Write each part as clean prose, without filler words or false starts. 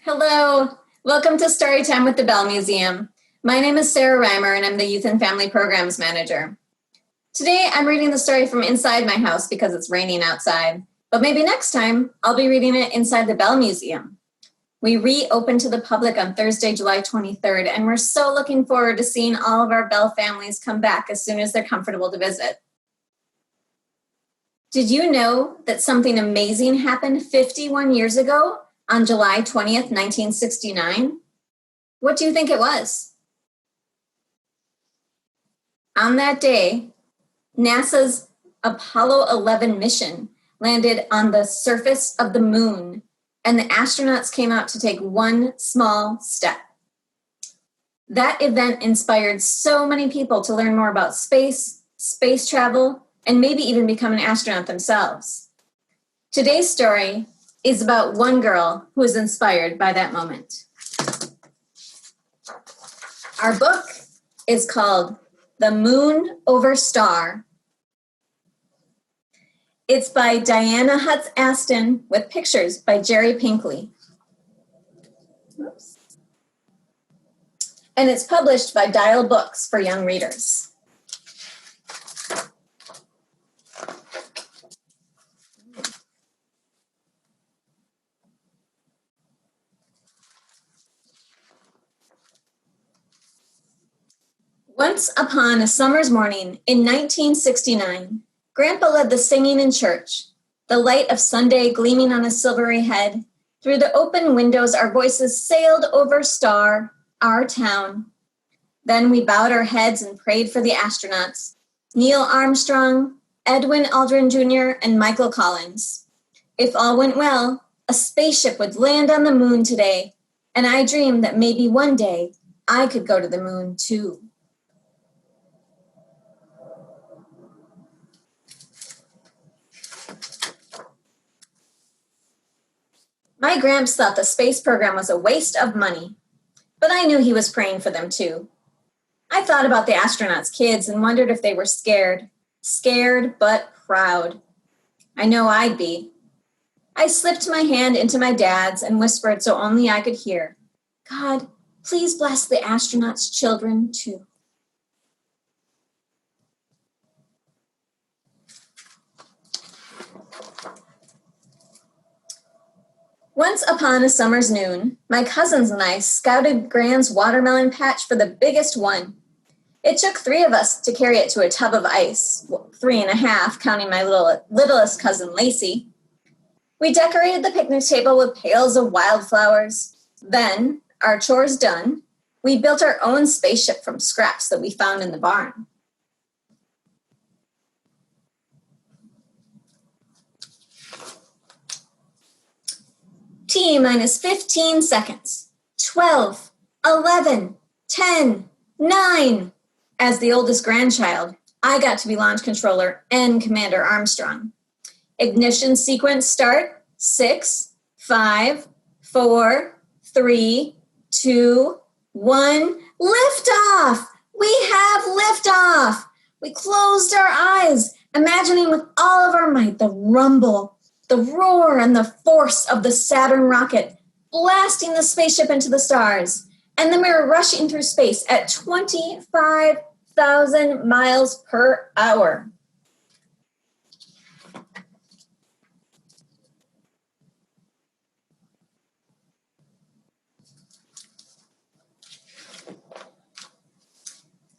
Hello, welcome to Storytime with the Bell Museum. My name is Sarah Reimer and I'm the Youth and Family Programs Manager. Today I'm reading the story from inside my house because it's raining outside, but maybe next time I'll be reading it inside the Bell Museum. We reopened to the public on Thursday, July 23rd, and we're so looking forward to seeing all of our Bell families come back as soon as they're comfortable to visit. Did you know that something amazing happened 51 years ago on July 20th, 1969? What do you think it was? On that day, NASA's Apollo 11 mission landed on the surface of the moon, and the astronauts came out to take one small step. That event inspired so many people to learn more about space travel, and maybe even become an astronaut themselves. Today's story is about one girl who was inspired by that moment. Our book is called The Moon Over Star. It's by Diana Hutts Aston with pictures by Jerry Pinkney. Oops. And it's published by Dial Books for young readers. Once upon a summer's morning in 1969, Grandpa led the singing in church, the light of Sunday gleaming on his silvery head. Through the open windows, our voices sailed over Star, our town. Then we bowed our heads and prayed for the astronauts, Neil Armstrong, Edwin Aldrin Jr., and Michael Collins. If all went well, a spaceship would land on the moon today, and I dreamed that maybe one day I could go to the moon too. My Gramps thought the space program was a waste of money, but I knew he was praying for them too. I thought about the astronauts' kids and wondered if they were scared but proud. I know I'd be. I slipped my hand into my dad's and whispered so only I could hear, God, please bless the astronauts' children too. Once upon a summer's noon, my cousins and I scouted Gran's watermelon patch for the biggest one. It took 3 of us to carry it to a tub of ice, 3.5, counting my littlest cousin, Lacey. We decorated the picnic table with pails of wildflowers. Then, our chores done, we built our own spaceship from scraps that we found in the barn. T-minus 15 seconds. 12, 11, 10, 9. As the oldest grandchild, I got to be launch controller and Commander Armstrong. Ignition sequence start. 6, 5, 4, 3, 2, 1. Liftoff! We have liftoff! We closed our eyes, imagining with all of our might the rumble, the roar and the force of the Saturn rocket blasting the spaceship into the stars. And then we were rushing through space at 25,000 miles per hour.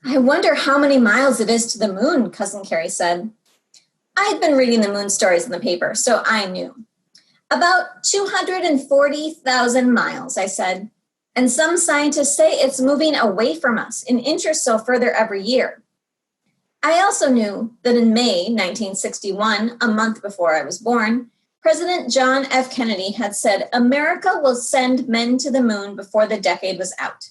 I wonder how many miles it is to the moon, Cousin Carrie said. I had been reading the moon stories in the paper, so I knew. About 240,000 miles, I said, and some scientists say it's moving away from us an inch or so further every year. I also knew that in May 1961, a month before I was born, President John F. Kennedy had said America will send men to the moon before the decade was out.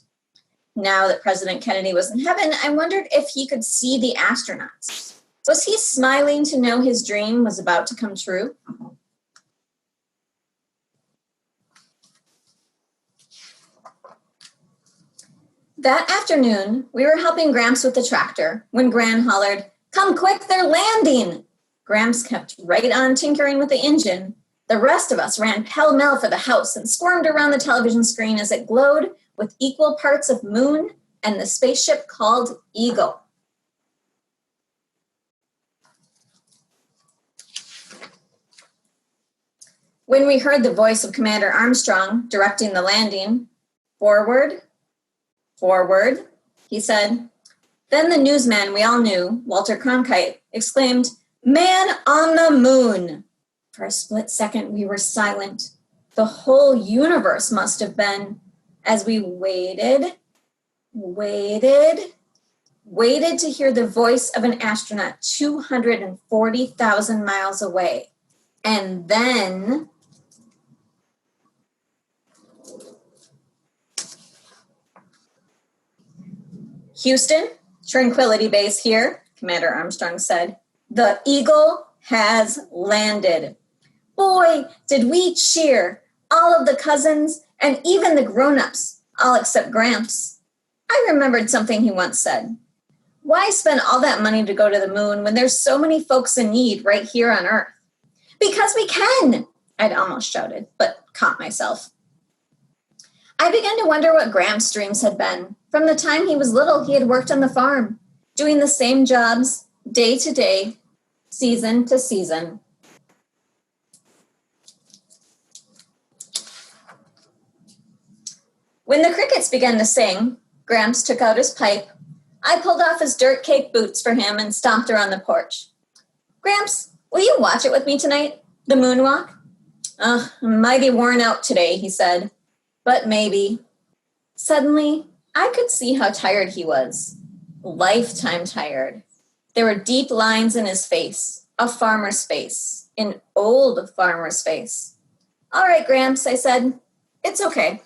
Now that President Kennedy was in heaven, I wondered if he could see the astronauts. Was he smiling to know his dream was about to come true? That afternoon, we were helping Gramps with the tractor when Gran hollered, "Come quick, they're landing!" Gramps kept right on tinkering with the engine. The rest of us ran pell-mell for the house and squirmed around the television screen as it glowed with equal parts of moon and the spaceship called Eagle. When we heard the voice of Commander Armstrong directing the landing, "Forward, forward," he said. Then the newsman we all knew, Walter Cronkite, exclaimed, "Man on the moon!" For a split second, we were silent. The whole universe must have been, as we waited to hear the voice of an astronaut 240,000 miles away. And then "Houston, Tranquility Base here," Commander Armstrong said. "The Eagle has landed." Boy, did we cheer, all of the cousins and even the grown-ups, all except Gramps. I remembered something he once said. Why spend all that money to go to the moon when there's so many folks in need right here on Earth? Because we can, I'd almost shouted, but caught myself. I began to wonder what Gramps' dreams had been. From the time he was little, he had worked on the farm, doing the same jobs, day to day, season to season. When the crickets began to sing, Gramps took out his pipe. I pulled off his dirt-caked boots for him and stomped around the porch. "Gramps, will you watch it with me tonight? The moonwalk?" "I'm mighty worn out today," he said. "But maybe." Suddenly, I could see how tired he was. Lifetime tired. There were deep lines in his face, a farmer's face, an old farmer's face. "All right, Gramps," I said. "It's okay."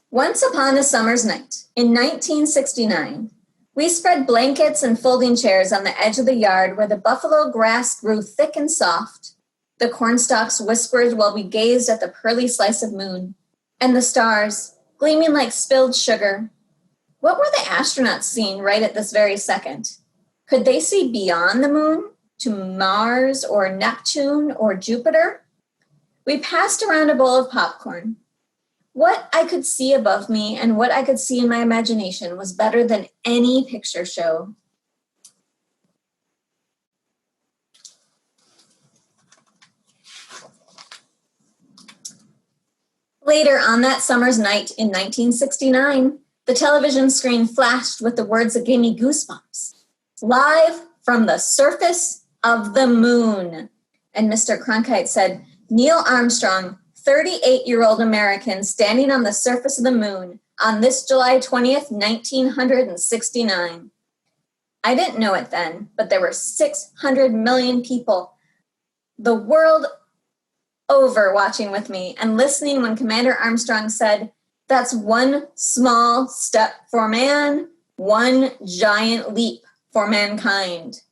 Once upon a summer's night, in 1969, we spread blankets and folding chairs on the edge of the yard where the buffalo grass grew thick and soft. The cornstalks whispered while we gazed at the pearly slice of moon, and the stars, gleaming like spilled sugar. What were the astronauts seeing right at this very second? Could they see beyond the moon, to Mars or Neptune or Jupiter? We passed around a bowl of popcorn. What I could see above me and what I could see in my imagination was better than any picture show. Later on that summer's night in 1969, the television screen flashed with the words that gave me goosebumps. "Live from the surface of the moon." And Mr. Cronkite said, "Neil Armstrong, 38-year-old American standing on the surface of the moon on this July 20th, 1969. I didn't know it then, but there were 600 million people the world over watching with me and listening when Commander Armstrong said, "That's one small step for man, one giant leap for mankind."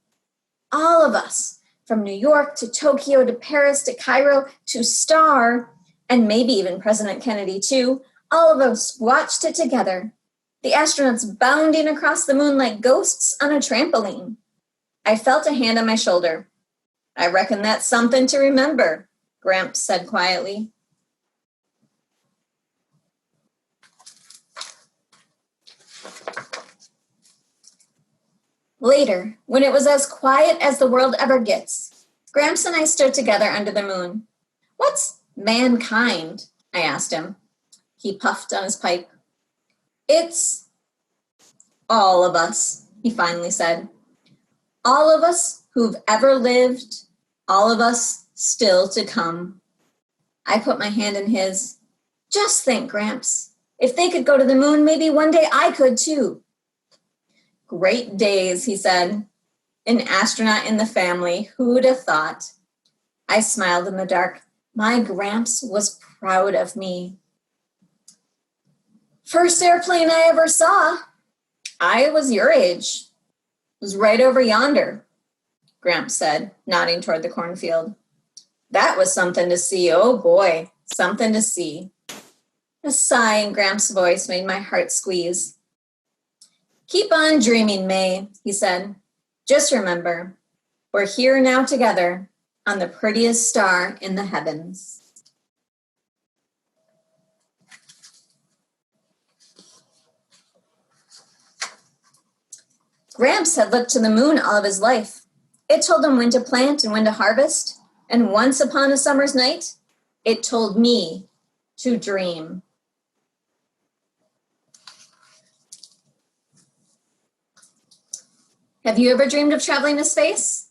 All of us, from New York to Tokyo to Paris to Cairo to Star, and maybe even President Kennedy too, all of us watched it together. The astronauts bounding across the moon like ghosts on a trampoline. I felt a hand on my shoulder. "I reckon that's something to remember," Gramps said quietly. Later, when it was as quiet as the world ever gets, Gramps and I stood together under the moon. "What's mankind?" I asked him. He puffed on his pipe. "It's all of us," he finally said. "All of us who've ever lived, all of us still to come." I put my hand in his. "Just think, Gramps. If they could go to the moon, maybe one day I could too." "Great days," he said. "An astronaut in the family, who'd have thought?" I smiled in the dark. My Gramps was proud of me. "First airplane I ever saw. I was your age. It was right over yonder," Gramps said, nodding toward the cornfield. "That was something to see, oh boy, something to see." A sigh in Gramps' voice made my heart squeeze. Keep on dreaming, May, he said. Just remember, we're here now together on the prettiest star in the heavens. Gramps had looked to the moon all of his life. It told him when to plant and when to harvest. And once upon a summer's night, it told me to dream. Have you ever dreamed of traveling to space?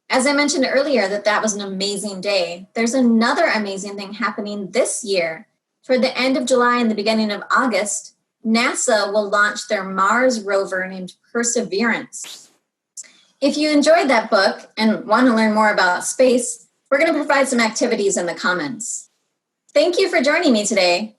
As I mentioned earlier that was an amazing day, there's another amazing thing happening this year. Toward the end of July and the beginning of August, NASA will launch their Mars rover named Perseverance. If you enjoyed that book and want to learn more about space, we're going to provide some activities in the comments. Thank you for joining me today.